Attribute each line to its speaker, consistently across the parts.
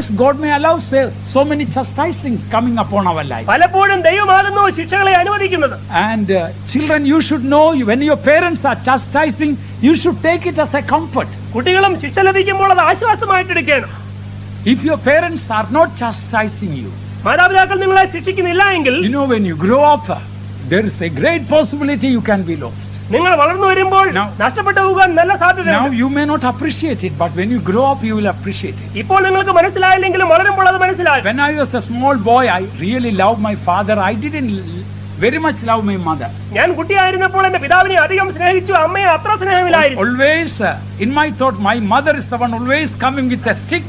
Speaker 1: Sometimes God may allow so many chastising coming upon our life.
Speaker 2: പലപ്പോഴും ദൈവമാകുന്നു ശിക്ഷകളെ അനുവദിക്കുന്നത്.
Speaker 1: And children, you should know, when your parents are chastising, you should take it as a comfort.
Speaker 2: കുട്ടികളും ശിക്ഷ ലഭിക്കുമ്പോൾ അത് ആശ്വാസമായിട്ട് എടുക്കണം.
Speaker 1: If your parents are not chastising you,
Speaker 2: മാതാപിതാക്കൾ നിങ്ങളെ ശിക്ഷിക്കുന്നില്ല എങ്കിൽ,
Speaker 1: you know, when you grow up, there is a great possibility you can be lost.
Speaker 2: നിങ്ങൾ വളർന്നു വരുമ്പോൾ നഷ്ടപ്പെട്ടു പോകാൻ നല്ല സാധ്യതയുണ്ട്.
Speaker 1: Now you may not appreciate it, but when you grow up you will appreciate it.
Speaker 2: ഇപ്പോൾ നിങ്ങൾക്ക് മനസ്സിലായില്ലെങ്കിലും വളരുമ്പോൾ അത് മനസ്സിലാകും.
Speaker 1: When I was a small boy, I really loved my father. I didn't very much love my mother.
Speaker 2: ഞാൻ കുട്ടിയായിരുന്നപ്പോൾ എന്റെ പിതാവിനെ അധികം സ്നേഹിച്ചു, അമ്മയെ അത്ര സ്നേഹമില്ലായിരുന്നു.
Speaker 1: Always in my thought, my mother is the one always coming with a stick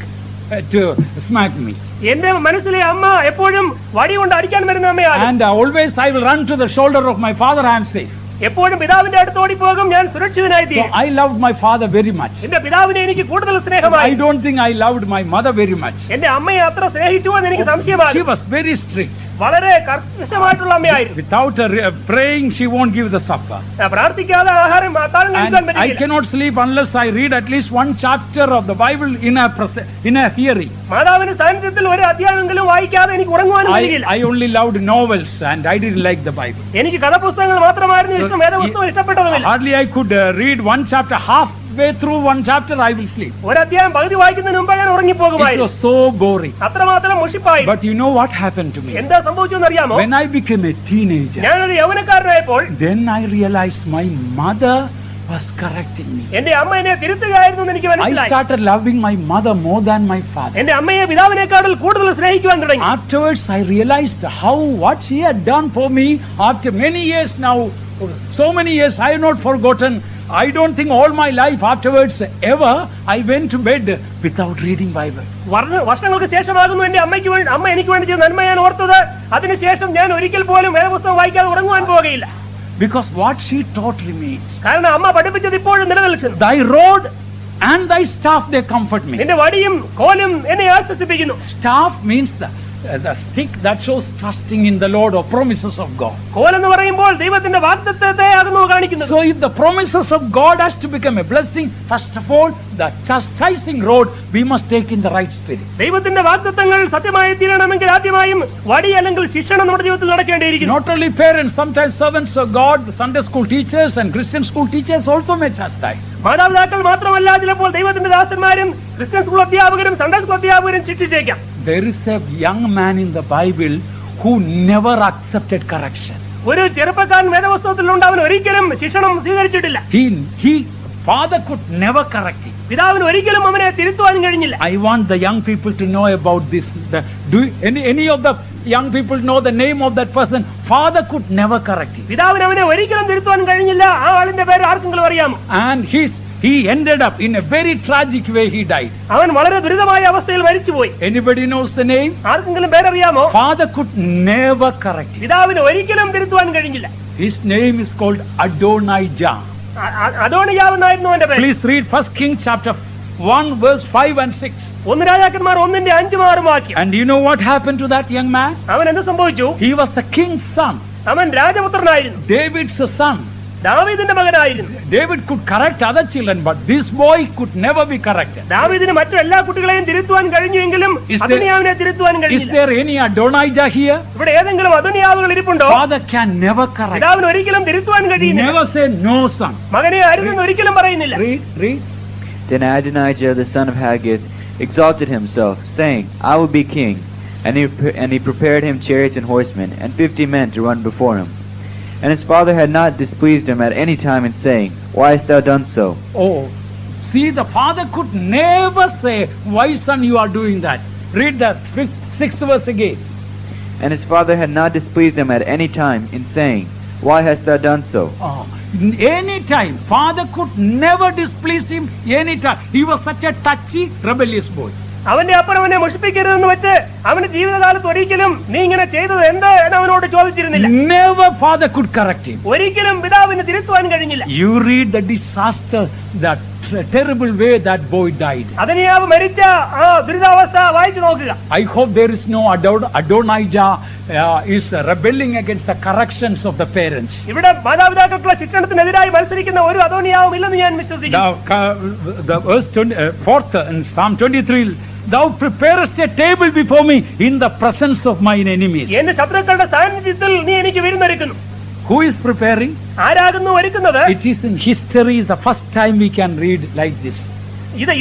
Speaker 1: to smack me.
Speaker 2: എന്റെ മനസ്സിലെ അമ്മ എപ്പോഴും വടി കൊണ്ട് അടിക്കാൻ വരുന്ന അമ്മയാണ്.
Speaker 1: And always I will run to the shoulder of my father. I am safe.
Speaker 2: എപ്പോഴും പിതാവിന്റെ അടുത്ത് ഓടി പോകും, ഞാൻ സുരക്ഷിതനായി തീരും.
Speaker 1: So I loved my father very much.
Speaker 2: എന്റെ പിതാവിനെ എനിക്ക് കൂടുതൽ സ്നേഹമായി.
Speaker 1: I don't think I loved my mother very much.
Speaker 2: എന്റെ അമ്മയെ അത്ര സ്നേഹിച്ചു എന്ന് എനിക്ക് സംശയമാണ്.
Speaker 1: She was very strict.
Speaker 2: വളരെ കർക്കശമായിട്ടുള്ള അമ്മയായിരുന്നു.
Speaker 1: Without her praying, she won't give the supper.
Speaker 2: പ്രാർത്ഥിക്കാതെ ആഹാരം അത്താഴം കഴിക്കാൻ പറ്റില്ല.
Speaker 1: I cannot sleep unless I read at least one chapter of the Bible in a hearing.
Speaker 2: മാതാവിന്റെ സാന്നിധ്യത്തിൽ ഒരു അധ്യായമെങ്കിലും വായിക്കാതെ എനിക്ക് ഉറങ്ങുവാനും കഴിയില്ല.
Speaker 1: I only loved novels and I didn't like the Bible.
Speaker 2: എനിക്ക് കഥാപുസ്തകങ്ങൾ മാത്രമായിരുന്നു ഇഷ്ടം, വേദപുസ്തകം ഇഷ്ടപ്പെട്ടതുമില്ല.
Speaker 1: Hardly I could read one chapter. Halfway through one chapter I will sleep.
Speaker 2: ഒരു അധ്യായം പകുതി വായിക്കുന്നതിന് മുമ്പ് ഞാൻ ഉറങ്ങി പോകുമായിരുന്നു.
Speaker 1: It was so boring.
Speaker 2: അത്രമാത്രം മുഷിപ്പായി.
Speaker 1: But you know what happened to me?
Speaker 2: എന്താ സംഭവിച്ചെന്ന് അറിയാമോ?
Speaker 1: When I became a teenager,
Speaker 2: ഞാനൊരു യൗവനക്കാരനായപ്പോൾ
Speaker 1: then I realized my mother was correcting me.
Speaker 2: എന്റെ അമ്മ എന്നെ തിരുത്തുകയായിരുന്നു എന്ന് എനിക്ക് മനസ്സിലായി.
Speaker 1: I started loving my mother more than my father.
Speaker 2: എന്റെ അമ്മയെ പിതാവിനേക്കാൾ കൂടുതൽ സ്നേഹിക്കുവാൻ തുടങ്ങി.
Speaker 1: Afterwards I realized what she had done for me. After many years now, so many years, I have not forgotten. I don't think all my life afterwards ever I went to bed without reading Bible.
Speaker 2: വർഷങ്ങൾക്ക് ശേഷമാകുന്നു എന്റെ അമ്മ എനിക്ക് വേണ്ടി ചെയ്ത നന്മ ഞാൻ ഓർത്തത്. അതിനുശേഷം ഞാൻ ഒരിക്കൽ പോലും വേദപുസ്തകം വായിക്കാതെ ഉറങ്ങുവാൻ പോകുകയില്ല.
Speaker 1: Because what she taught me,
Speaker 2: കാരണം അമ്മ പഠിപ്പിച്ചത് ഇപ്പോഴും നിലനിൽക്കുന്നു.
Speaker 1: Thy rod and thy staff they comfort me.
Speaker 2: നിന്റെ വടിയും കോലും എന്നെ ആശ്വസിപ്പിക്കുന്നു.
Speaker 1: Staff means the stick that shows trusting in the Lord or promises of God.
Speaker 2: കോൽ എന്ന് പറയുമ്പോൾ ദൈവത്തിന്റെ വാഗ്ദത്തത്തെ ആകുന്നു കാണിക്കുന്നത്.
Speaker 1: So if the promises of God has to become a blessing, first of all the chastising rod we must take in the right spirit.
Speaker 2: ദൈവത്തിന്റെ വാഗ്ദത്തങ്ങൾ സത്യമായി തീരണമെങ്കിൽ ആദ്യമായും വടി അല്ലെങ്കിൽ ശിക്ഷണം നമ്മുടെ ജീവിതത്തിൽ നടക്കേണ്ടിയിരിക്കുന്നു.
Speaker 1: Not only parents, sometimes servants of God, Sunday school teachers and Christian school teachers also may chastise.
Speaker 2: മാതാപിതാക്കൾ മാത്രമല്ല, ചിലപ്പോൾ ദൈവത്തിന്റെ ദാസന്മാരും ക്രിസ്ത്യൻ സ്കൂൾ അധ്യാപകരും സൺഡേ സ്കൂൾ അധ്യാപകരും ശിക്ഷിച്ചേക്കാം.
Speaker 1: There is a young man in the Bible who never accepted correction.
Speaker 2: ഒരു ചെറുപ്പക്കാരൻ വേദപുസ്തകത്തിലുണ്ട്, അവൻ ഒരിക്കലും ശിക്ഷണം സ്വീകരിച്ചിട്ടില്ല.
Speaker 1: Father could never correct him.
Speaker 2: പിതാവിന് ഒരിക്കലും അവനെ തിരുത്തുവാൻ കഴിഞ്ഞില്ല.
Speaker 1: I want the young people to know about this. Do any of the young people know the name of that person? Father could never correct him.
Speaker 2: പിതാവിന് അവനെ ഒരിക്കലും തിരുത്തുവാൻ കഴിഞ്ഞില്ല. ആ ആളിന്റെ പേര് ആർക്കെങ്കിലും അറിയാമോ?
Speaker 1: And he ended up in a very tragic way. He died.
Speaker 2: അവൻ വളരെ ദുരിതമായ അവസ്ഥയിൽ മരിച്ചുപോയി.
Speaker 1: Anybody knows the name?
Speaker 2: ആർക്കെങ്കിലും പേരറിയാമോ?
Speaker 1: Father could never correct him.
Speaker 2: പിതാവിന് ഒരിക്കലും തിരുത്തുവാൻ കഴിഞ്ഞില്ല.
Speaker 1: His name is called Adonijah.
Speaker 2: അദോണിയാവെന്നായിരുന്നു അവന്റെ പേര്.
Speaker 1: Please read 1 Kings chapter 1 verse 5 and 6.
Speaker 2: 1 രാജാക്കന്മാർ 1:5-6 വാക്യം.
Speaker 1: And you know what happened to that young man?
Speaker 2: അവൻ എന്ത് സംഭവിച്ചു?
Speaker 1: He was the king's son.
Speaker 2: അവൻ രാജപുത്രനായിരുന്നു.
Speaker 1: David's son.
Speaker 2: ദാവീദിന്റെ മകനായിരുന്നു.
Speaker 1: David could correct other children, but this boy could never be corrected.
Speaker 2: ദാവീദിന് മറ്റു എല്ലാ കുട്ടികളെയും തിരുത്തുവാൻ കഴിഞ്ഞുവെങ്കിലും അദോനിയാവിനെ തിരുത്തുവാൻ കഴിഞ്ഞില്ല.
Speaker 1: Is there any Adonijah here?
Speaker 2: ഇവിടെ ഏതെങ്കിലും അദോനിയാവുകൾ ഇരിപ്പുണ്ടോ?
Speaker 1: Father can never correct.
Speaker 2: പിതാവിന് ഒരിക്കലും തിരുത്തുവാൻ കഴിയില്ല.
Speaker 1: Never say no, son.
Speaker 2: മകനെ അരുതെന്ന് ഒരിക്കലും പറയുന്നില്ല.
Speaker 1: Read.
Speaker 3: Then Adonijah the son of Haggith exalted himself, saying, I will be king. And he prepared him chariots and horsemen, and 50 men to run before him. And his father had not displeased him at any time in saying, Why hast thou done so?
Speaker 1: Oh, see, the father could never say, Why, son, you are doing that? Read that 6th verse again.
Speaker 3: And his father had not displeased him at any time in saying, Why hast thou done so?
Speaker 1: Any time, father could never displease him. Any time, he was such a touchy, rebellious boy.
Speaker 2: അവന്റെ അപ്പൻ അവനെ മുഷിപ്പിക്കരുതെന്ന് വെച്ച് അവന്റെ ജീവിതകാലത്ത് ഒരിക്കലും നീ ഇങ്ങനെ ചെയ്തത് എന്ത് എന്ന് അവനോട് ചോദിച്ചിരുന്നില്ല.
Speaker 1: Never father could correct him.
Speaker 2: ഒരിക്കലും പിതാവിന് തിരുത്തുവാൻ കഴിഞ്ഞില്ല.
Speaker 1: You read the disaster, that terrible way that boy died.
Speaker 2: അദോനിയാവ് മരിച്ച ആ ദുരിതാവസ്ഥ വായിച്ചു നോക്കുക.
Speaker 1: I hope there is no Adonijah is rebelling against the corrections of the parents.
Speaker 2: ഇവിടെ മാതാപിതാക്കൾക്കുള്ള ശിക്ഷണത്തിനെതിരായി മത്സരിക്കുന്ന ഒരു അദോനിയാവും ഇല്ലെന്ന് ഞാൻ വിശ്വസിക്കുന്നു.
Speaker 1: The verse 4th in Psalm 23 Thou preparest a table before me in the presence of mine enemies.
Speaker 2: എന്റെ ശത്രുക്കളുടെ സാന്നിധ്യത്തിൽ നീ എനിക്ക് വിരുന്നൊരുക്കുന്നു.
Speaker 1: Who is preparing?
Speaker 2: ആരാകുന്നു ഒരുക്കുന്നത്?
Speaker 1: It is in history, the first time we can read like this.
Speaker 2: ഇത്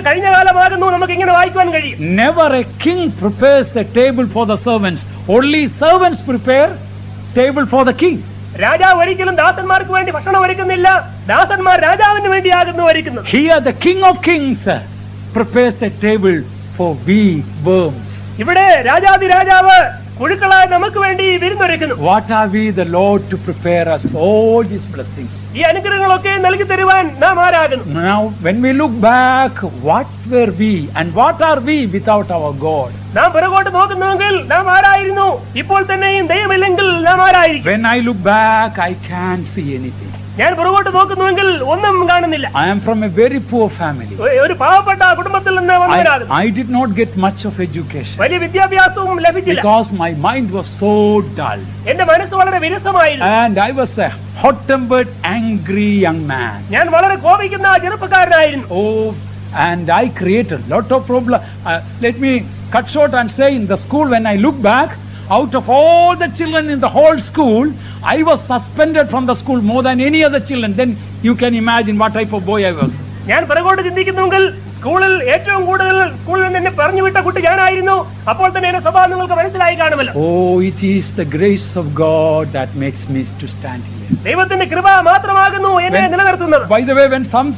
Speaker 2: കഴിഞ്ഞ കാലമാകുന്നു നമുക്ക് ഇങ്ങനെ വായിക്കുവാൻ കഴിയും.
Speaker 1: Never a king prepares a table for the servants. Only servants prepare table for the king.
Speaker 2: രാജാവ് ഒരിക്കലും ദാസന്മാർക്ക് വേണ്ടി ഭക്ഷണം ഒരുക്കുന്നില്ല, ദാസന്മാർ രാജാവിന് വേണ്ടിയാകുന്നു ഒരുക്കുന്നത്.
Speaker 1: Here the King of Kings prepares a table for we worms.
Speaker 2: ഇവിടെ രാജാവ് പുഴുക്കളായി നമുക്ക് വേണ്ടി വിരുന്നൊരുക്കുന്നു.
Speaker 1: What are we, the Lord, to prepare us all these blessings?
Speaker 2: ഈ അനുഗ്രഹങ്ങളൊക്കെ നൽകി തരുവാൻ നാം ആരാകുന്നു?
Speaker 1: Now when we look back, what were we and what are we without our God?
Speaker 2: നാം പുറകോട്ട് നോക്കുന്നുവെങ്കിൽ നാം ആരായിരുന്നു? ഇപ്പോൾ തന്നെയും ദൈവമില്ലെങ്കിൽ നാം ആരായിരിക്കും?
Speaker 1: When I look back, I can't see anything.
Speaker 2: ഞാൻ പുറകോട്ട് നോക്കുന്നുവെങ്കിൽ ഒന്നും കാണുന്നില്ല.
Speaker 1: I am from a very poor family.
Speaker 2: ഒരു പാവപ്പെട്ട കുടുംബത്തിൽ നിന്ന് വന്നവരാകുന്നു.
Speaker 1: I did not get much of education
Speaker 2: വലിയ വിദ്യാഭ്യാസവും ലഭിച്ചില്ല.
Speaker 1: because my mind was so dull.
Speaker 2: എന്റെ മനസ്സ് വളരെ വിരസമായിരുന്നു.
Speaker 1: And I was a hot-tempered, angry young man.
Speaker 2: ഞാൻ വളരെ കോപിക്കുന്ന ചെറുപ്പക്കാരനായിരുന്നു.
Speaker 1: Oh, and I created lot of problem. Let me cut short and say, in the school, when I look back, out of all the children in the whole school, I was suspended from the school more than any other children. Then you can imagine what type of boy I was.
Speaker 2: ഞാൻ പുറകോട്ട് ചിന്തിക്കുന്നെങ്കിൽ സ്കൂളിൽ ഏറ്റവും കൂടുതൽ സ്കൂളിൽ നിന്ന് എന്നെ പറഞ്ഞു വിട്ട കുട്ടി ഞാനായിരുന്നു. അപ്പോൾ തന്നെ എന്റെ സ്വഭാവം നിങ്ങൾക്ക് മനസ്സിലായി കാണുമല്ലോ.
Speaker 1: Oh, it is the grace of God that makes me to stand here.
Speaker 2: ദൈവത്തിന്റെ കൃപ മാത്രമാകുന്നു എന്നെ നിലനിർത്തുന്നത്.
Speaker 1: By the way, when some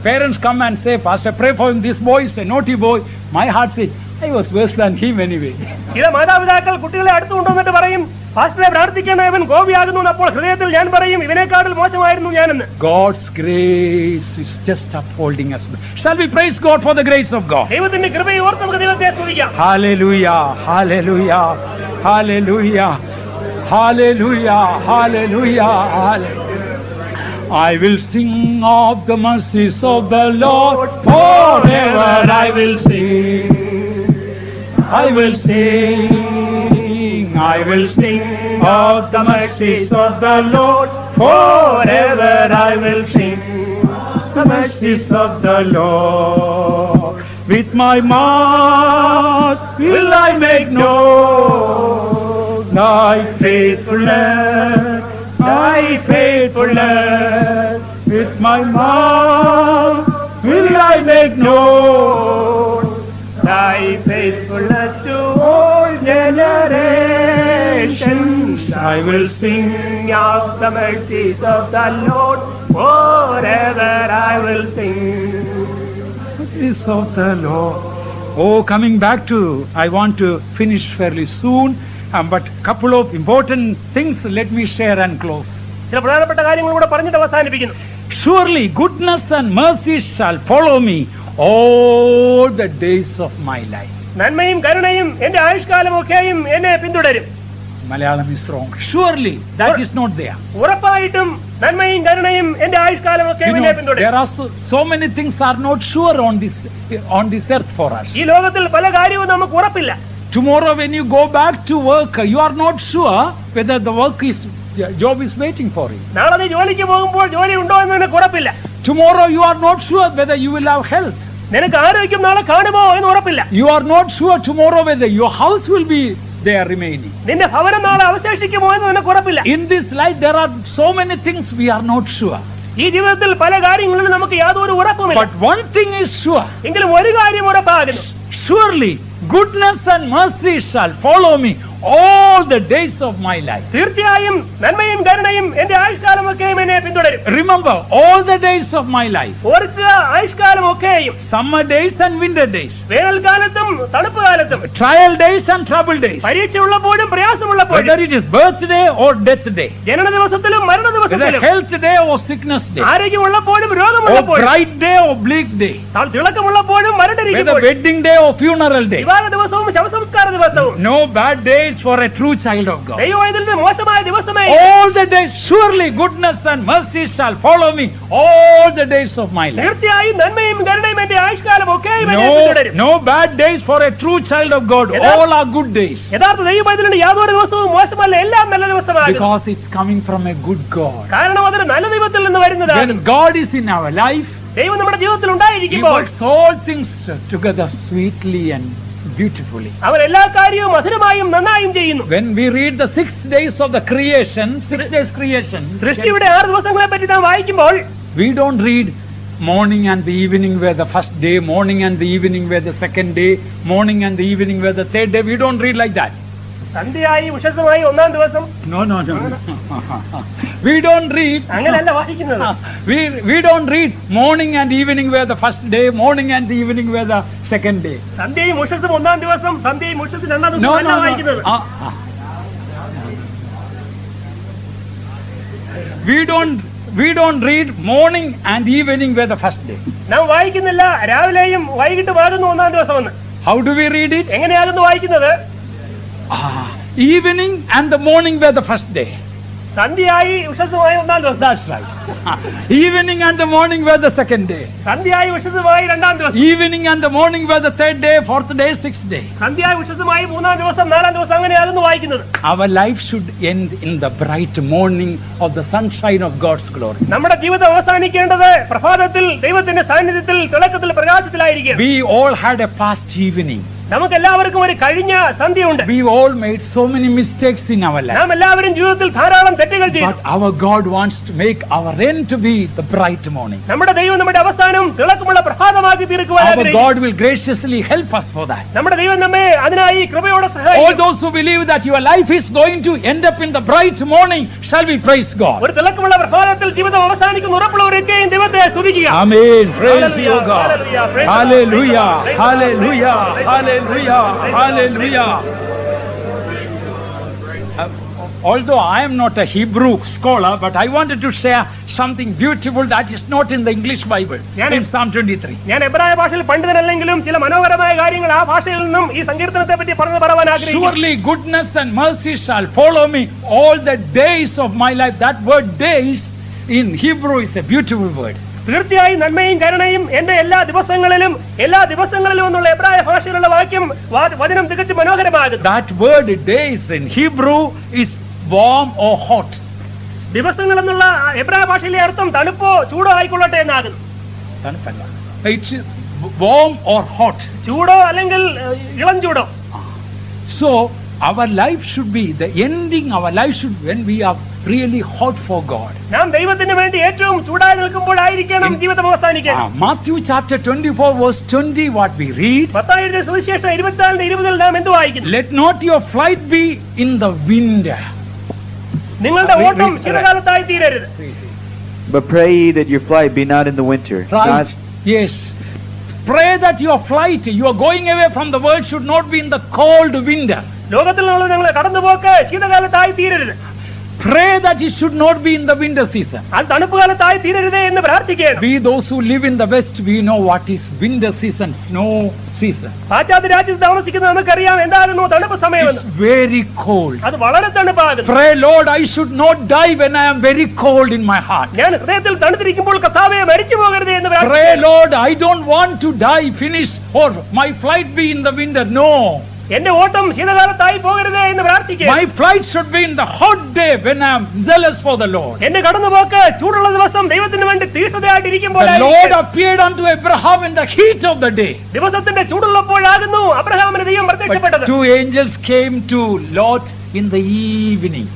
Speaker 1: parents come and say, Pastor, pray for him, this boy is a naughty boy, my heart says, I was worse than him anyway.
Speaker 2: ചില മാതാപിതാക്കൾ കുട്ടികളെ അടുത്ത് കൊണ്ടുവന്നിട്ട് പറയും, പാസ്റ്ററെ പ്രാർത്ഥിക്കണം, ഇവൻ കോപിയാകുന്നു. അപ്പോൾ ഹൃദയത്തിൽ ഞാൻ പറയും, ഇവനേക്കാൾ മോശമായിരുന്നു ഞാനെന്ന്.
Speaker 1: God's grace is just upholding us. Shall we praise God for the grace of God?
Speaker 2: ദൈവത്തിന്റെ കൃപയെ ഓർത്ത് നമുക്ക് ദൈവത്തെ സ്തുതിക്കാം.
Speaker 1: Hallelujah, hallelujah, hallelujah, hallelujah, hallelujah, hallelujah. I will sing of the mercies of the Lord forever. I will sing, I will sing, I will sing of the mercies of the Lord forever. I will sing the mercies of the Lord. With my mouth will I make known thy faithfulness, thy faithfulness. With my mouth will I make known thy faithfulness to all generations. I will sing of the mercies of the Lord forever. I will sing mercies of the Lord. Oh, coming back to, I want to finish fairly soon, but couple of important things let me share and close.
Speaker 2: ചില പ്രധാനപ്പെട്ട കാര്യങ്ങൾ കൂടെ പറഞ്ഞിട്ട് അവസാനിപ്പിക്കുന്നു.
Speaker 1: Surely goodness and mercy shall follow me all the days of my life.
Speaker 2: നന്മയും കരുണയും എന്റെ ആയുഷ്കാലമൊക്കെയും എന്നെ പിന്തുടരും.
Speaker 1: Malayalam is wrong. Surely that is not there.
Speaker 2: ഉറപ്പായിട്ടും നന്മയും കരുണയും എന്റെ ആയുഷ്കാലമൊക്കെയും എന്നെ പിന്തുടരും.
Speaker 1: There are so many things are not sure on this earth for us.
Speaker 2: ഈ ലോകത്തിൽ പല കാര്യവും നമുക്ക് ഉറപ്പില്ല.
Speaker 1: Tomorrow when you go back to work, you are not sure whether the job is waiting for you.
Speaker 2: നാളെ നീ ജോലിക്ക് പോകുമ്പോൾ ജോലി ഉണ്ടോ എന്ന് നിനക്ക് ഉറപ്പില്ല.
Speaker 1: Tomorrow you are not sure whether you will have health.
Speaker 2: നിനക്ക് ആരോഗ്യം നാളെ കാണുമോ എന്ന് ഉറപ്പില്ല.
Speaker 1: You are not sure tomorrow whether your house will be there remaining.
Speaker 2: നിന്റെ ഭവനം നാളെ അവശേഷിക്കുമോ എന്ന് നിനക്ക് ഉറപ്പില്ല.
Speaker 1: In this life there are so many things we are not sure.
Speaker 2: ഈ ജീവിതത്തിൽ പല കാര്യങ്ങളിലും നമുക്ക് യാതൊരു ഉറപ്പുമില്ല.
Speaker 1: But one thing is sure.
Speaker 2: എങ്കിലും ഒരു കാര്യം ഉറപ്പാകുന്നു.
Speaker 1: Surely goodness and mercy shall follow me all the days of my life.
Speaker 2: തീർച്ചയായും നന്മയും കരുണയും എന്റെ ആയുഷ്കാലമൊക്കെയും എന്നെ പിന്തുടരും.
Speaker 1: Remember all the days of my life.
Speaker 2: ഓർക്കുക ആയുഷ്കാലമൊക്കെയും.
Speaker 1: Summer days and winter days.
Speaker 2: വേനൽക്കാലത്തും തണുപ്പ് കാലത്തും.
Speaker 1: Trial days and trouble days.
Speaker 2: പരീക്ഷ ഉള്ളപ്പോഴും പ്രയാസമുള്ളപ്പോഴും.
Speaker 1: Whether it is birthday or death day.
Speaker 2: ജനന ദിവസത്തിലും മരണ ദിവസത്തിലും.
Speaker 1: Whether health day or sickness day.
Speaker 2: ആരോഗ്യമുള്ളപ്പോഴും
Speaker 1: Or
Speaker 2: രോഗമുള്ളപ്പോഴും.
Speaker 1: bright day or bleak day.
Speaker 2: തിളക്കമുള്ളപ്പോഴും
Speaker 1: Whether
Speaker 2: മരണരിക്കുമ്പോഴും.
Speaker 1: wedding day or funeral day.
Speaker 2: വിവാഹ ദിവസവും ശവസംസ്കാര ദിവസവും.
Speaker 1: No bad days for a true child of God.
Speaker 2: ദൈവവേദനയിൽ മോശമായ ദിവസമേ.
Speaker 1: All the days, surely goodness and mercy shall follow me all the days of my life.
Speaker 2: തീർച്ചയായും നന്മയും കരുണയും എന്റെ ആയുഷ്കാലമൊക്കെയും എന്നെ പിന്തുടരും.
Speaker 1: No bad days for a true child of God. All are good days.
Speaker 2: യഥാർത്ഥ ദൈവവേദനയിൽ യാതൊരു ദിവസവും മോശമല്ല, എല്ലാം നല്ല ദിവസമാണ്.
Speaker 1: Because it's coming from a good God.
Speaker 2: കാരണം അതൊരു നല്ല ദൈവത്തിൽ നിന്ന് വരുന്നതാണ്.
Speaker 1: When God is in our life,
Speaker 2: ദൈവം നമ്മുടെ ജീവിതത്തിൽ
Speaker 1: He
Speaker 2: ഉണ്ടായിരിക്കുമ്പോൾ
Speaker 1: works all things together sweetly and beautifully.
Speaker 2: അവൻ എല്ലാ കാര്യവും മധുരമായും നന്നായും ചെയ്യുന്നു.
Speaker 1: When we read the 6 days of the creation, 6 days creation,
Speaker 2: സൃഷ്ടിയുടെ 6 ദിവസങ്ങളെ പറ്റി നാം വായിക്കുമ്പോൾ
Speaker 1: we don't read morning and the evening were the first day, morning and the evening were the second day, morning and the evening were the third day. We don't read like that.
Speaker 2: സന്ധ്യയായി ഉഷസ്സുമായി ഒന്നാം ദിവസം
Speaker 1: No. We don't read.
Speaker 2: അങ്ങനെയല്ല വായിക്കുന്നത്.
Speaker 1: We don't read morning and evening were the first day, morning and the evening were the second day.
Speaker 2: സന്ധ്യയും ഉഷസ്സും ഒന്നാം ദിവസം, സന്ധ്യയും ഉഷസ്സും രണ്ടാം ദിവസം അല്ല വായിക്കുന്നത്.
Speaker 1: We don't read morning and evening were the first day.
Speaker 2: നാം വായിക്കുന്നില്ല രാവിലെയും വൈകിട്ടുമാകുന്നു ഒന്നാം ദിവസം എന്ന്.
Speaker 1: How do we read it?
Speaker 2: എങ്ങനെയാകുന്നു വായിക്കുന്നത്?
Speaker 1: Evening and the morning were the first day.
Speaker 2: സന്ധ്യയായി ഉഷസ്സുമായി ഒന്നാം ദിവസം.
Speaker 1: That's right. Evening and the morning were the second day.
Speaker 2: സന്ധ്യയായി ഉഷസ്സുമായി രണ്ടാം ദിവസം.
Speaker 1: Evening and the morning were the third day, fourth day, sixth day.
Speaker 2: സന്ധ്യയായി ഉഷസ്സുമായി മൂന്നാം ദിവസം, നാലാം ദിവസം അങ്ങനെയാകുന്നു വായിക്കുന്നത്.
Speaker 1: Our life should end in the bright morning of the sunshine of God's glory.
Speaker 2: നമ്മുടെ ജീവിതം അവസാനിക്കേണ്ടത് പ്രഭാതത്തിൽ ദൈവത്തിന്റെ സാന്നിധ്യത്തിൽ തിളക്കത്തിൽ പ്രകാശത്തിലായിരിക്കും.
Speaker 1: We all had a past evening.
Speaker 2: നമുക്ക് എല്ലാവർക്കും ഒരു കഴിഞ്ഞ സന്ധ്യയുണ്ട്.
Speaker 1: We all made so many mistakes in our life.
Speaker 2: നാം എല്ലാവരും ജീവിതത്തിൽ ധാരാളം തെറ്റുകൾ ചെയ്തു.
Speaker 1: But our God wants to make our end to be the bright morning.
Speaker 2: നമ്മുടെ ദൈവം നമ്മുടെ അവസാനം തിളക്കമുള്ള പ്രഭാതമാക്കി തീർക്കുവാൻ
Speaker 1: Our
Speaker 2: ആഗ്രഹിക്കുന്നു.
Speaker 1: God will graciously help us for that.
Speaker 2: നമ്മുടെ ദൈവം നമ്മെ അതിനായി കൃപയോടെ
Speaker 1: All
Speaker 2: സഹായിക്കും.
Speaker 1: those who believe that your life is going to end up in the bright morning, shall we praise God?
Speaker 2: ഒരു തിളക്കമുള്ള പ്രഭാതത്തിൽ ജീവിതം അവസാനിക്കുന്ന ഉറപ്പുള്ളവരൊക്കെയും ദൈവത്തെ സ്തുതിക്കുക.
Speaker 1: Amen. Praise you, God.
Speaker 2: Hallelujah. Praise the Lord.
Speaker 1: Hallelujah.
Speaker 2: Praise the Lord.
Speaker 1: Hallelujah.
Speaker 2: Praise the Lord.
Speaker 1: Hallelujah. Hallelujah. Although I am not a Hebrew scholar, but I wanted to share something beautiful that is not in the English Bible. In Psalm 23.
Speaker 2: ഞാൻ എബ്രായ ഭാഷയിൽ പണ്ഡിതനല്ലെങ്കിലും ചില മനോഹരമായ കാര്യങ്ങൾ ആ ഭാഷയിൽ നിന്നും ഈ സങ്കീർത്തനത്തെ പറ്റി പറഞ്ഞു പറയാൻ ആഗ്രഹിക്കുന്നു.
Speaker 1: Surely goodness and mercy shall follow me all the days of my life. That word days in Hebrew is a beautiful word.
Speaker 2: തീർച്ചയായും നന്മയും കരുണയും എന്റെ എല്ലാ ദിവസങ്ങളിലും എന്നുള്ള എബ്രായ ഭാഷയിലുള്ള വാക്യം വചനം തികച്ചും മനോഹരമാകുന്നു.
Speaker 1: That word days in Hebrew is warm or hot.
Speaker 2: ദിവസങ്ങൾ എന്നുള്ള എബ്രായ ഭാഷയിലെ അർത്ഥം തണുപ്പോ ചൂടോ ആയിക്കൊള്ളട്ടെ എന്നാകുന്നു.
Speaker 1: It's warm or hot.
Speaker 2: ചൂടോ അല്ലെങ്കിൽ ഇളം ചൂടോ.
Speaker 1: So our life should be the ending. Our life should when we are really hot for God.
Speaker 2: നാം ദൈവത്തിന് വേണ്ടി ഏറ്റവും ചൂടായി നിൽക്കുമ്പോഴായിരിക്കണം ജീവിതം അവസാനിക്കുക.
Speaker 1: Matthew chapter 24 verse 20 what we read.
Speaker 2: മത്തായിയുടെ സുവിശേഷം 24:20 നാം എന്ത് വായിക്കുന്നു?
Speaker 1: Let not your flight be in the wind.
Speaker 2: നിങ്ങളുടെ ഓട്ടം ശീതകാലത്തായി തീരരുത്.
Speaker 3: But pray ye that your flight be not in the winter.
Speaker 1: Right. Yes. Pray that your flight, you are going away from the world, should not be in the cold winter.
Speaker 2: ലോകത്തിൽ നിന്നുള്ള ഞങ്ങളെ കടന്നുപോക്ക് ശീതകാലത്തായി തീരരുത്.
Speaker 1: Pray that it should not be in the winter season.
Speaker 2: അത് തണുപ്പ് കാലത്തായി തീരരുതേ എന്ന് പ്രാർത്ഥിക്കണം.
Speaker 1: We those who live in the west, we know what is winter season, snow season.
Speaker 2: പാശ്ചാത്യ രാജ്യത്ത് താമസിക്കുന്ന നമുക്കറിയാം എന്താകുന്നു തണുപ്പ് സമയമെന്ന്.
Speaker 1: It's very cold.
Speaker 2: അത് വളരെ തണുപ്പാകുന്നു.
Speaker 1: Pray, Lord, I should not die when I am very cold in my heart.
Speaker 2: ഞാൻ ഹൃദയത്തിൽ തണുത്തിരിക്കുമ്പോൾ കർത്താവേ മരിച്ചു പോകരുതേ എന്ന്
Speaker 1: Pray,
Speaker 2: പ്രാർത്ഥിക്കണം.
Speaker 1: Lord, I don't want to die, finish, or my flight be in the winter. No.
Speaker 2: എന്റെ ഓട്ടം ശീതകാലത്തായി പോകരുതേ എന്ന് പ്രാർത്ഥിക്കുക.
Speaker 1: My flight should be in the hot day when I am zealous for the Lord.
Speaker 2: എന്റെ കടന്നുപോക്ക് ചൂടുള്ള ദിവസം ദൈവത്തിന് വേണ്ടി തീഷ്ണതയായിട്ടിരിക്കുമ്പോൾ
Speaker 1: The Lord appeared unto Abraham in the heat of the day.
Speaker 2: ദിവസത്തിന്റെ ചൂടുള്ളപ്പോഴാകുന്നു അബ്രഹാമിന് ദൈവം പ്രത്യക്ഷപ്പെട്ടത്.
Speaker 1: But 2 angels came to Lot in the evening.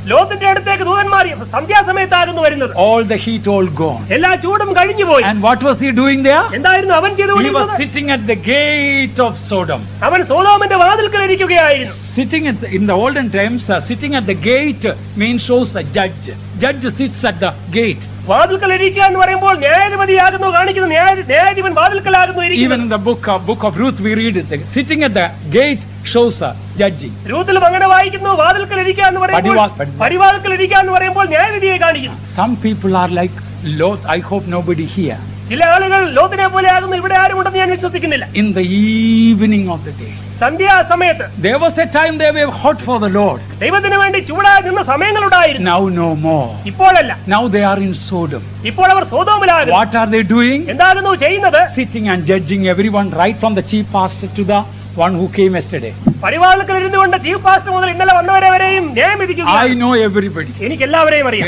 Speaker 2: ലോകത്തിന്റെ അടുത്തേക്ക് ദൂതന്മാർ സന്ധ്യാസമയത്താകുന്നു വരുന്നത്.
Speaker 1: All the heat all gone.
Speaker 2: എല്ലാ ചൂടും കഴിഞ്ഞു പോയി.
Speaker 1: And what was he doing there?
Speaker 2: എന്തായിരുന്നു അവൻ
Speaker 1: He was
Speaker 2: ചെയ്തുകൊണ്ടിരുന്നത്?
Speaker 1: sitting at the gate of Sodom.
Speaker 2: അവൻ സോദോമിന്റെ വാതിൽക്കൽ ഇരിക്കുകയായിരുന്നു.
Speaker 1: Sitting in the olden times, sitting at the gate means shows a judge. Judge sits at the gate.
Speaker 2: വാതിൽക്കൽ ഇരിക്കുക എന്ന് പറയുമ്പോൾ ന്യായാധിപതിയാകുന്നു കാണിക്കുന്നു. ന്യായാധിപൻ വാതിൽക്കലാകുന്നു
Speaker 1: Even
Speaker 2: ഇരിക്കുന്നത്.
Speaker 1: in the book of Ruth we read it. Sitting at the gate shows a judging.
Speaker 2: രൂത്തിലും അങ്ങനെ വായിക്കുന്നു. വാതിൽക്കൽ ഇരിക്കുക എന്ന് പറയുമ്പോൾ പടിവാതിൽക്കൽ ഇരിക്കുക എന്ന് പറയുമ്പോൾ ന്യായവിധിയെ കാണിക്കുന്നു.
Speaker 1: Some people are like Lot. I hope nobody here.
Speaker 2: ചില ആളുകൾ ലോത്തിനെ പോലെ ആകുന്നു. ഇവിടെ ആരുമുണ്ടെന്ന് ഞാൻ വിശ്വസിക്കുന്നില്ല.
Speaker 1: In the evening of the day.
Speaker 2: സന്ധ്യാസമയത്ത്
Speaker 1: There was a time they were hot for the Lord.
Speaker 2: ദൈവത്തിന് വേണ്ടി ചൂടായി നിന്ന സമയങ്ങളുണ്ടായിരുന്നു.
Speaker 1: Now no more.
Speaker 2: ഇപ്പോഴല്ല.
Speaker 1: Now they are in Sodom.
Speaker 2: ഇപ്പോൾ അവർ സോദോമിലാകുന്നു.
Speaker 1: What are they doing?
Speaker 2: എന്താകുന്നു ചെയ്യുന്നത്?
Speaker 1: Sitting and judging everyone, right from the chief pastor to the one who came yesterday.
Speaker 2: പരിവാളത്തിൽ ഇരുന്നുകൊണ്ട് chief pastor മുതൽ ഇന്നലെ വന്നവരെ വരെയും ന്യായം വിധിക്കുകയാണ്.
Speaker 1: I know everybody.
Speaker 2: എനിക്ക് എല്ലാവരെയും അറിയാം.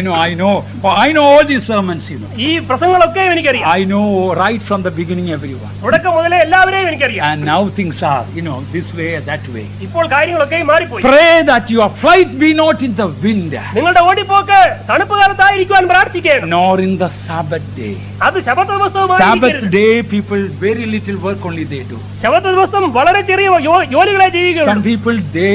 Speaker 1: I know all these sermons, you know.
Speaker 2: ഈ പ്രസംഗങ്ങളൊക്കെ എനിക്കറിയാം.
Speaker 1: I know right from the beginning everyone.
Speaker 2: തുടക്കം മുതലേ എല്ലാവരെയും എനിക്കറിയാം.
Speaker 1: And now things are, this way or that way.
Speaker 2: ഇപ്പോൾ കാര്യങ്ങളൊക്കെ മാറിപ്പോയി.
Speaker 1: Pray that your flight be not in the wind,
Speaker 2: നിങ്ങളുടെ ഓടിപ്പോക്ക് തണുപ്പ് കാലത്തായിരിക്കാൻ പ്രാർത്ഥിക്കണം.
Speaker 1: nor in the Sabbath day.
Speaker 2: അത് ശബത്ത് ദിവസവുമായി
Speaker 1: Sabbath day people very little work only they do.
Speaker 2: ശബത്ത് ദിവസം വളരെ ചെറിയ ജോലികളെ ചെയ്യുകയുള്ളൂ.
Speaker 1: Some people they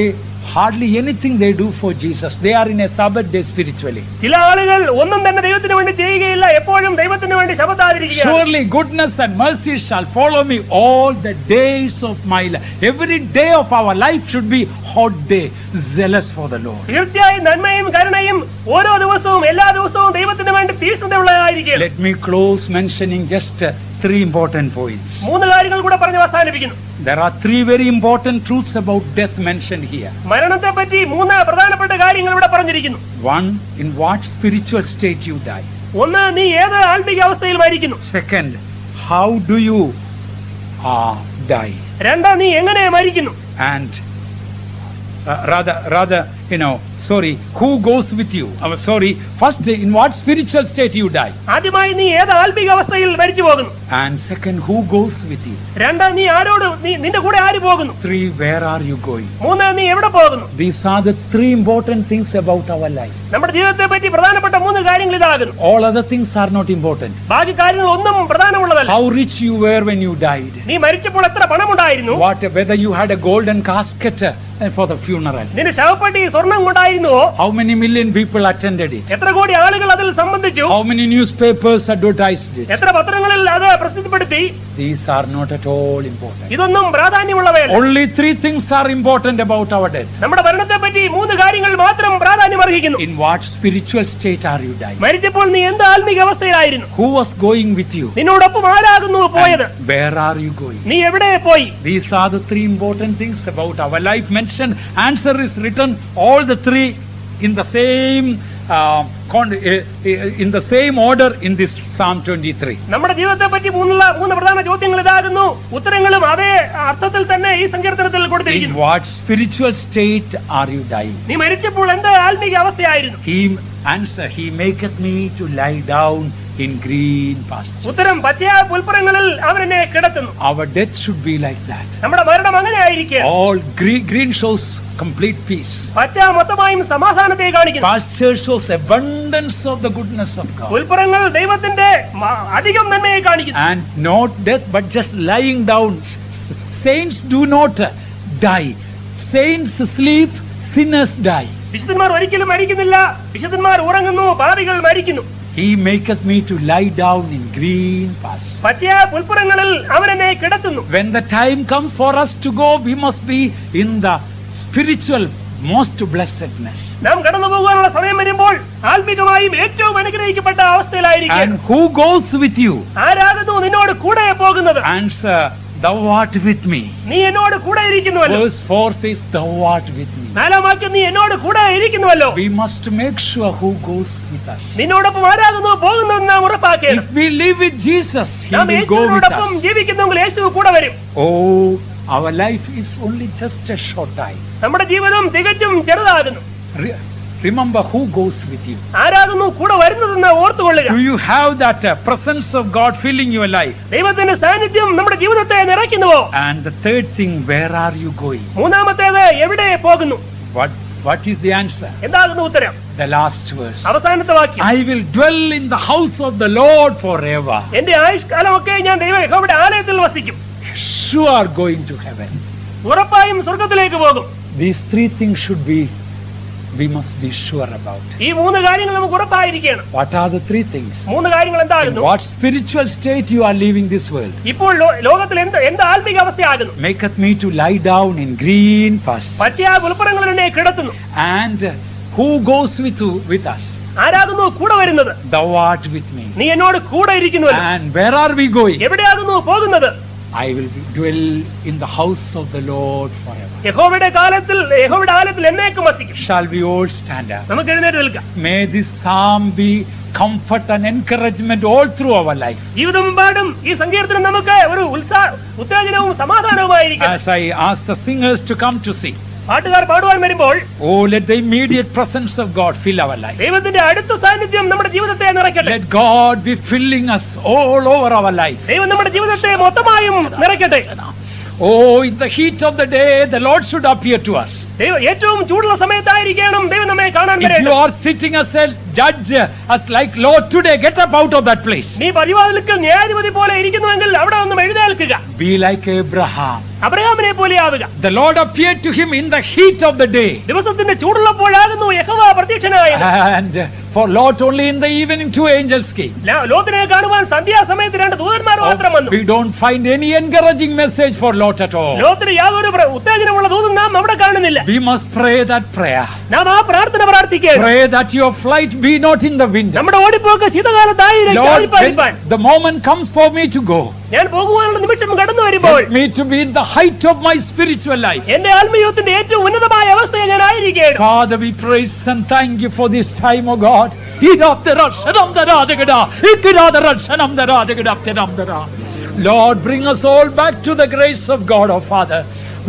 Speaker 1: hardly anything they do for Jesus. They are in a Sabbath day spiritually.
Speaker 2: ചില ആളുകൾ ഒന്നും തന്നെ ദൈവത്തിന് വേണ്ടി ചെയ്യുകയില്ല, എപ്പോഴും ദൈവത്തിന് വേണ്ടി ശബത്ത് ആചരിക്കുകയാണ്.
Speaker 1: Surely goodness and mercy shall follow me all the days of my life. Every day of our life should be hot day, zealous for the Lord.
Speaker 2: തീർച്ചയായും നന്മയും കരുണയും ഓരോ ദിവസവും എല്ലാ ദിവസവും ദൈവത്തിന് വേണ്ടി തീഷ്ണതയുള്ളതായിരിക്കും.
Speaker 1: Let me close mentioning just 3 important points.
Speaker 2: മൂന്ന് കാര്യങ്ങൾ കൂടെ പറഞ്ഞ് അവസാനിപ്പിക്കുന്നു.
Speaker 1: There are 3 very important truths about death mentioned here.
Speaker 2: മരണത്തെ പറ്റി മൂന്ന് പ്രധാനപ്പെട്ട കാര്യങ്ങൾ ഇവിടെ പറഞ്ഞിരിക്കുന്നു.
Speaker 1: 1, in what spiritual state you die.
Speaker 2: ഒന്ന്, നീ ഏത് ആത്മീക അവസ്ഥയിൽ മരിക്കുന്നു.
Speaker 1: 2nd, how do you die.
Speaker 2: 2, നീ എങ്ങനെ മരിക്കുന്നു.
Speaker 1: And rather, who goes with you? First, in what spiritual state you die.
Speaker 2: ആദ്യമായി നീ ഏത് ആത്മീക അവസ്ഥയിൽ മരിച്ചു പോകുന്നു.
Speaker 1: And second, who goes with you?
Speaker 2: 2, നീ ആരോട്, നിന്റെ കൂടെ ആര് പോകുന്നു.
Speaker 1: 3, where are you going?
Speaker 2: 3, നീ എവിടെ പോകുന്നു.
Speaker 1: These are the 3 important things about our life.
Speaker 2: നമ്മുടെ ജീവിതത്തെ പറ്റി പ്രധാനപ്പെട്ട 3 കാര്യങ്ങൾ ഇതാകുന്നു.
Speaker 1: All other things are not important.
Speaker 2: ബാക്കി കാര്യങ്ങൾ ഒന്നും പ്രധാനമുള്ളതല്ല.
Speaker 1: How rich you were when you died.
Speaker 2: നീ മരിച്ചപ്പോൾ എത്ര പണമുണ്ടായിരുന്നു.
Speaker 1: Whether you had a golden casket for the funeral.
Speaker 2: നിന്റെ ശവപ്പെട്ടി സ്വർണം കൊണ്ടായിരുന്നുവോ.
Speaker 1: How many million people attended it.
Speaker 2: എത്ര കോടി ആളുകൾ അതിൽ സംബന്ധിച്ചു.
Speaker 1: How many newspapers advertised it.
Speaker 2: എത്ര പത്രങ്ങളിൽ അത് പ്രസിദ്ധപ്പെടുത്തി.
Speaker 1: These are not at all important.
Speaker 2: ഇതൊന്നും പ്രാധാന്യമുള്ളവയല്ല.
Speaker 1: Only 3 things are important about our death.
Speaker 2: നമ്മുടെ മരണത്തെ പറ്റി 3 കാര്യങ്ങൾ മാത്രം പ്രാധാന്യം അർഹിക്കുന്നു.
Speaker 1: In what spiritual state are you dying?
Speaker 2: മരിച്ചപ്പോൾ നീ എന്ത് ആത്മീക അവസ്ഥയിലായിരുന്നു.
Speaker 1: Who was going with you?
Speaker 2: നിന്നോടൊപ്പം ആരാകുന്നു പോയത്.
Speaker 1: Where are you going?
Speaker 2: നീ എവിടെ പോയി.
Speaker 1: These are the 3 important things about our life mentioned. Answer is written all the 3 in the same order in this Psalm 23.
Speaker 2: നമ്മുടെ ജീവിതത്തെ പറ്റി 3 പ്രധാന ചോദ്യങ്ങൾ ഇതാകുന്നു. ഉത്തരങ്ങളും അതേ അർത്ഥത്തിൽ തന്നെ ഈ സങ്കീർത്തനത്തിൽ കൊടുത്തിരിക്കുന്നു.
Speaker 1: In what spiritual state are you dying?
Speaker 2: നീ മരിച്ചപ്പോൾ എന്ത് ആത്മീക അവസ്ഥയായിരുന്നു.
Speaker 1: He maketh me to lie down in green pastures.
Speaker 2: ഉത്തരം, പച്ചയായ പുൽപ്പുറങ്ങളിൽ അവൻ എന്നെ കിടത്തുന്നു.
Speaker 1: Our death should be like that.
Speaker 2: നമ്മുടെ മരണം അങ്ങനെ ആയിരിക്കും.
Speaker 1: All green shows complete peace.
Speaker 2: പച്ച മൊത്തമായും സമാധാനത്തെ കാണിക്കുന്നു.
Speaker 1: Pasture shows abundance of the goodness of God.
Speaker 2: പുൽപ്പുറങ്ങൾ ദൈവത്തിന്റെ അധികം നന്മയെ കാണിക്കുന്നു.
Speaker 1: And not death but just lying down. Saints do not die. Saints sleep, sinners die.
Speaker 2: വിശുദ്ധന്മാർ ഒരിക്കലും മരിക്കുന്നില്ല. വിശുദ്ധന്മാർ ഉറങ്ങുന്നു, പാപികൾ മരിക്കുന്നു.
Speaker 1: He maketh me to lie down in green pastures.
Speaker 2: പച്ചയായ പുൽപ്പുറങ്ങളിൽ അവൻ എന്നെ കിടത്തുന്നു.
Speaker 1: When the time comes for us to go, we must be in the spiritual most blessedness.
Speaker 2: നാം കടന്നു പോകാനുള്ള സമയം വരുമ്പോൾ ആത്മീകമായും ഏറ്റവും അനുഗ്രഹിക്കപ്പെട്ട അവസ്ഥയിലായിരിക്കും.
Speaker 1: And who goes with you?
Speaker 2: ആരാകുന്നു നിന്നോട് കൂടെ പോകുന്നത്.
Speaker 1: Answer, thou art with me.
Speaker 2: നീ എന്നോട് കൂടെ ഇരിക്കുന്നുവല്ലോ.
Speaker 1: Verse 4 says, thou art with me.
Speaker 2: 4 വാക്യം, നീ എന്നോട് കൂടെ ഇരിക്കുന്നുവല്ലോ.
Speaker 1: We must make sure who goes with us.
Speaker 2: നിന്നോടൊപ്പം ആരാകുന്നു പോകുന്നതെന്ന് നാം ഉറപ്പാക്കണം.
Speaker 1: If we live with Jesus, He
Speaker 2: നാം
Speaker 1: will go with
Speaker 2: യേശുവിനോടൊപ്പം
Speaker 1: us.
Speaker 2: ജീവിക്കുന്നെങ്കിൽ യേശു കൂടെ വരും.
Speaker 1: Oh, our life is only just a short time.
Speaker 2: നമ്മുടെ ജീവിതം തികച്ചും ചെറുതാകുന്നു.
Speaker 1: Remember who goes with you.
Speaker 2: ആരാകുന്നു കൂടെ വരുന്നതെന്ന് ഓർത്തുകൊള്ളുക.
Speaker 1: Do you have that presence of God filling your life?
Speaker 2: ദൈവത്തിന്റെ സാന്നിധ്യം നമ്മുടെ ജീവിതത്തെ നിറയ്ക്കുന്നുവോ.
Speaker 1: And the third thing, where are you going?
Speaker 2: മൂന്നാമത്തേത്, എവിടെ പോകുന്നു.
Speaker 1: What is the answer?
Speaker 2: എന്താകുന്നു ഉത്തരം.
Speaker 1: The last verse.
Speaker 2: അവസാനത്തെ വാക്യം,
Speaker 1: I will dwell in the house of the Lord forever.
Speaker 2: എന്റെ ആയുഷ്കാലമൊക്കെ ഞാൻ യഹോവയുടെ ആലയത്തിൽ വസിക്കും.
Speaker 1: Sure going to heaven.
Speaker 2: ഉറപ്പായും സ്വർഗ്ഗത്തിലേക്ക് പോകും.
Speaker 1: These 3 things we must be sure about.
Speaker 2: ഈ 3 കാര്യങ്ങൾ നമുക്ക് ഉറപ്പായിരിക്കണം.
Speaker 1: What are the 3 things?
Speaker 2: 3 കാര്യങ്ങൾ എന്താകുന്നു.
Speaker 1: What spiritual state you are leaving this world?
Speaker 2: ഇപ്പോൾ ലോകത്തിൽ എന്ത് ആത്മീക അവസ്ഥയാകുന്നു.
Speaker 1: Maketh me to lie down in green pastures.
Speaker 2: പച്ചയായ പുൽപ്പുറങ്ങളിൽ എന്നെ കിടത്തുന്നു.
Speaker 1: And who goes with us?
Speaker 2: ആരാകുന്നു കൂടെ വരുന്നത്.
Speaker 1: Thou art with me.
Speaker 2: നീ എന്നോട് കൂടെ ഇരിക്കുന്നുവല്ലോ.
Speaker 1: And where are we going?
Speaker 2: എവിടെയാകുന്നു പോകുന്നത്.
Speaker 1: I will dwell in the house of the Lord forever.
Speaker 2: യഹോവയുടെ ആലയത്തിൽ എന്നേക്കും വസിക്കും.
Speaker 1: Shall we all stand up?
Speaker 2: നമുക്ക് എഴുന്നേറ്റ് നിൽക്കാം.
Speaker 1: May this psalm be comfort and encouragement all through our life.
Speaker 2: ജീവിതമെമ്പാടും ഈ സങ്കീർത്തനം നമുക്ക് ഒരു ഉത്തേജനവും സമാധാനവുമായിരിക്കും.
Speaker 1: As I ask the singers to come to sing,
Speaker 2: പാട്ടുകാർ പാടുവാൻ വരുമ്പോൾ,
Speaker 1: oh, let the immediate presence of God fill our life.
Speaker 2: ദൈവത്തിന്റെ അടുത്ത സാന്നിധ്യം നമ്മുടെ ജീവിതത്തെ നിറയ്ക്കട്ടെ.
Speaker 1: Let God be filling us all over our life.
Speaker 2: ദൈവം നമ്മുടെ ജീവിതത്തെ മൊത്തമായും നിറയ്ക്കട്ടെ.
Speaker 1: Oh, in the heat of the day, the Lord should appear to us.
Speaker 2: ദൈവം ഏറ്റവും ചൂടുള്ള സമയത്തായിരിക്കണം ദൈവം നമ്മെ കാണാൻ
Speaker 1: If you
Speaker 2: വരേണ്ടത്.
Speaker 1: are sitting as a judge, as like Lord today, get up out of that place.
Speaker 2: നീ പരിവാതിൽക്കൽ ന്യായാധിപതി പോലെ ഇരിക്കുന്നുവെങ്കിൽ അവിടെ നിന്നും എഴുന്നേൽക്കുക.
Speaker 1: Be like Abraham.
Speaker 2: അബ്രഹാമിനെ പോലെ ആവുക.
Speaker 1: The Lord appeared to him in the heat of the day.
Speaker 2: ദിവസത്തിന്റെ ചൂടുള്ളപ്പോഴാകുന്നു യഹോവ പ്രത്യക്ഷനായത്.
Speaker 1: And for Lot only in the evening 2 angels came.
Speaker 2: ലോത്തിനെ കാണുവാൻ സന്ധ്യാസമയത്ത് 2 ദൂതന്മാർ മാത്രം വന്നു.
Speaker 1: We don't find any encouraging message for Lot at all.
Speaker 2: ലോത്തിന് യാതൊരു ഉത്തേജനമുള്ള ദൂതും നാം അവിടെ കാണുന്നില്ല.
Speaker 1: We must pray that prayer.
Speaker 2: നാം ആ പ്രാർത്ഥന പ്രാർത്ഥിക്കുക.
Speaker 1: Pray that your flight be not in the wind.
Speaker 2: നമ്മുടെ ഓടിപ്പോക്ക് ശീതകാലത്തായി
Speaker 1: Lord, when the moment comes for me to go,
Speaker 2: ഞാൻ പോകുവാനുള്ള നിമിഷം കടന്നു വരുമ്പോൾ,
Speaker 1: me to be in the height of my spiritual life.
Speaker 2: എന്റെ ആത്മീയത്തിന്റെ ഏറ്റവും ഉന്നതമായ അവസ്ഥയിൽ ഞാൻ ആയിരിക്കുകയാണ്.
Speaker 1: Father, we praise and thank you for this time, O God. Lord, bring us all back to the grace of God, O Father.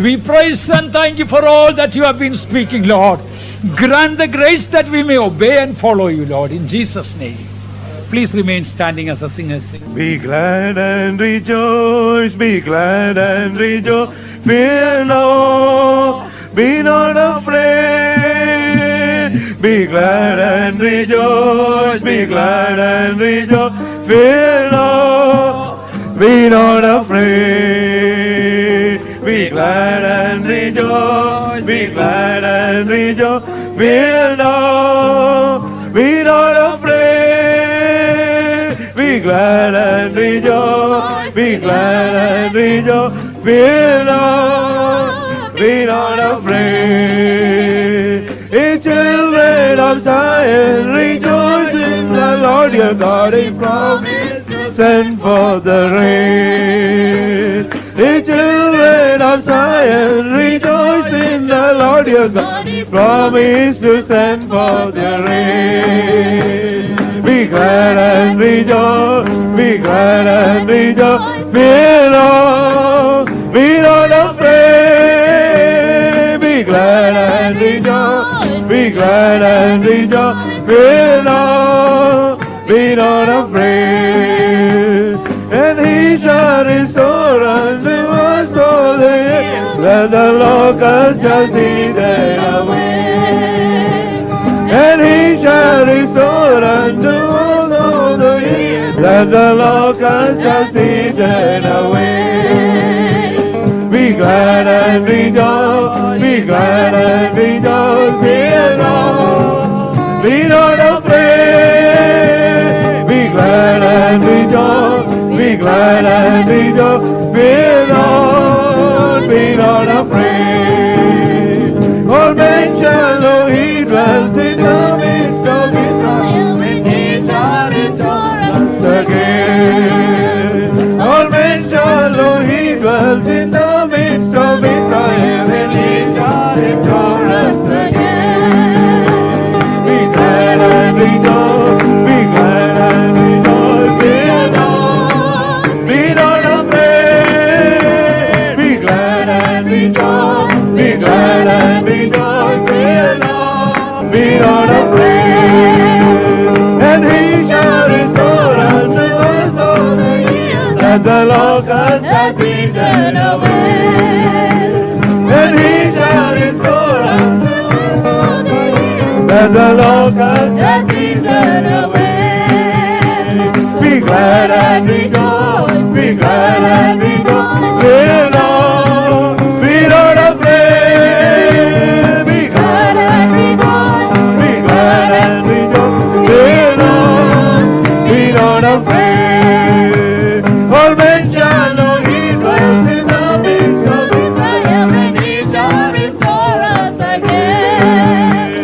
Speaker 1: We praise and thank you for all that you have been speaking, Lord. Grant the grace that we may obey and follow you, Lord, in Jesus' name. Please remain standing as the singers sing.
Speaker 4: Be glad and rejoice, be glad and rejoice, fear no, be not afraid. Be glad and rejoice, be glad and rejoice, fear no, be not afraid. Be glad and rejoice, be glad and rejoice, fear no, be not afraid. Be glad and rejoice, be glad and rejoice, fear not, be not afraid. Ye children of Zion, rejoice in the Lord your God, He promised to send forth the rain. Ye children of Zion, rejoice in the Lord your God, He promised to send forth the rain. Be glad and rejoice, be glad and rejoice, fear not, be not afraid. Be glad and rejoice, be glad and rejoice, fear not, be not afraid. And He shall restore unto us all the years that the locusts have eaten away. And He shall restore unto us all the years that the locusts have eaten away. Be glad and rejoice, be glad and rejoice, fear not, be not afraid. Be glad and rejoice, be glad and rejoice, fear not, be not afraid. All men shall know He dwells in the midst of Israel, when He shall restore us again. All men shall know He dwells in the midst of Israel, when He shall restore us again. Be glad and rejoice, be glad and rejoice, fear not, be not afraid. Be glad and rejoice, be glad and rejoice, fear not, be not afraid. And He shall restore unto us all the years that the locust has eaten away. And He shall restore unto us all the years that the locust has eaten away. Be glad and rejoice, be glad and rejoice, fear not, be not afraid. Be glad and rejoice, be glad and rejoice, fear not, be not afraid. All men shall know He dwells in the midst of Israel, and He shall restore us again.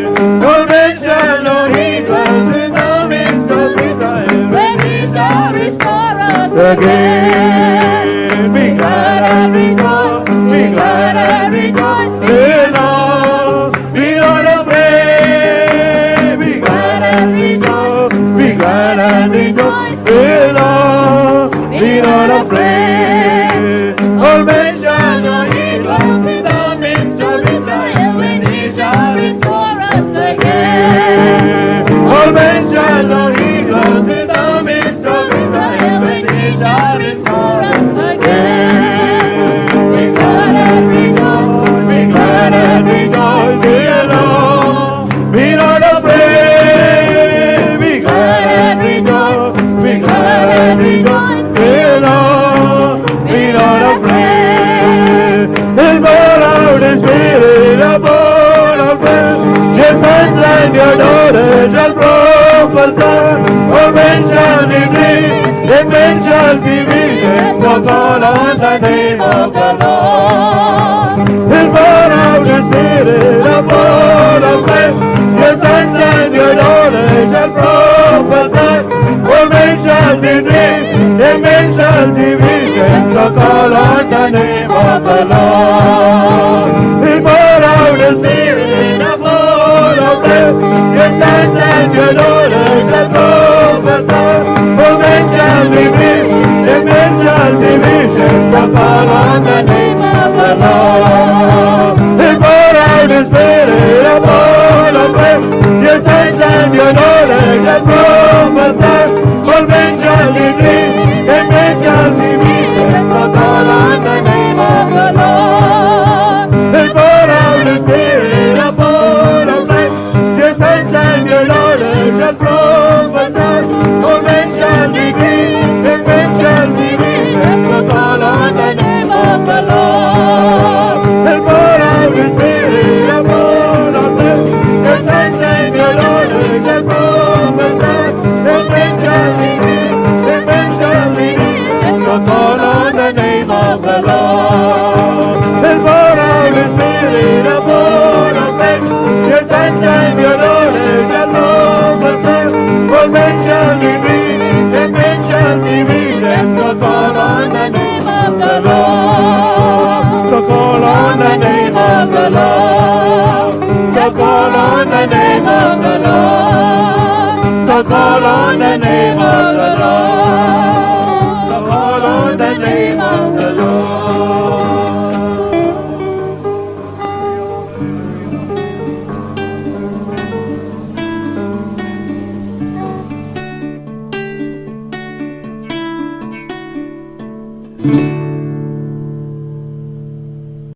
Speaker 4: All men shall know He dwells in the midst of Israel, when He shall restore us again. Be glad and rejoice, be glad and rejoice, fear not, be not afraid. Be glad and rejoice, be glad and your daughter shall prophesy. For men shall be dreams, and men shall see visions. So call on the name of the Lord. He'll pour out His Spirit upon all flesh. Your sons and your daughters shall prophesy. For men shall see dreams, and men shall see visions. So call on the name of the Lord. He'll pour out His Spirit upon all flesh. Your sons and your daughters shall prophesy. For men shall be dreams, and men shall see visions. So call on the name of the Lord. He'll pour out His Spirit upon all flesh. Your sons and your daughters shall prophesy. For men shall be dreams, and men shall see visions. So call on the name of the Lord. He'll pour out His Spirit upon all flesh. Your sons and your daughters shall prophesy. For men shall be dreams, and men shall see visions. So call on the name of the Lord. He'll pour out His Spirit upon all flesh. Your sons and your daughters shall prophesy. For men shall be dreams, and men shall see visions. So call on the name of the Lord. He'll pour out His Spirit upon all flesh. Your sons and your daughters shall prophesy. For men shall be dreams, and men shall see visions. So call on the name of the Lord. So call on the name of the Lord. So call on the name of the Lord. So call on the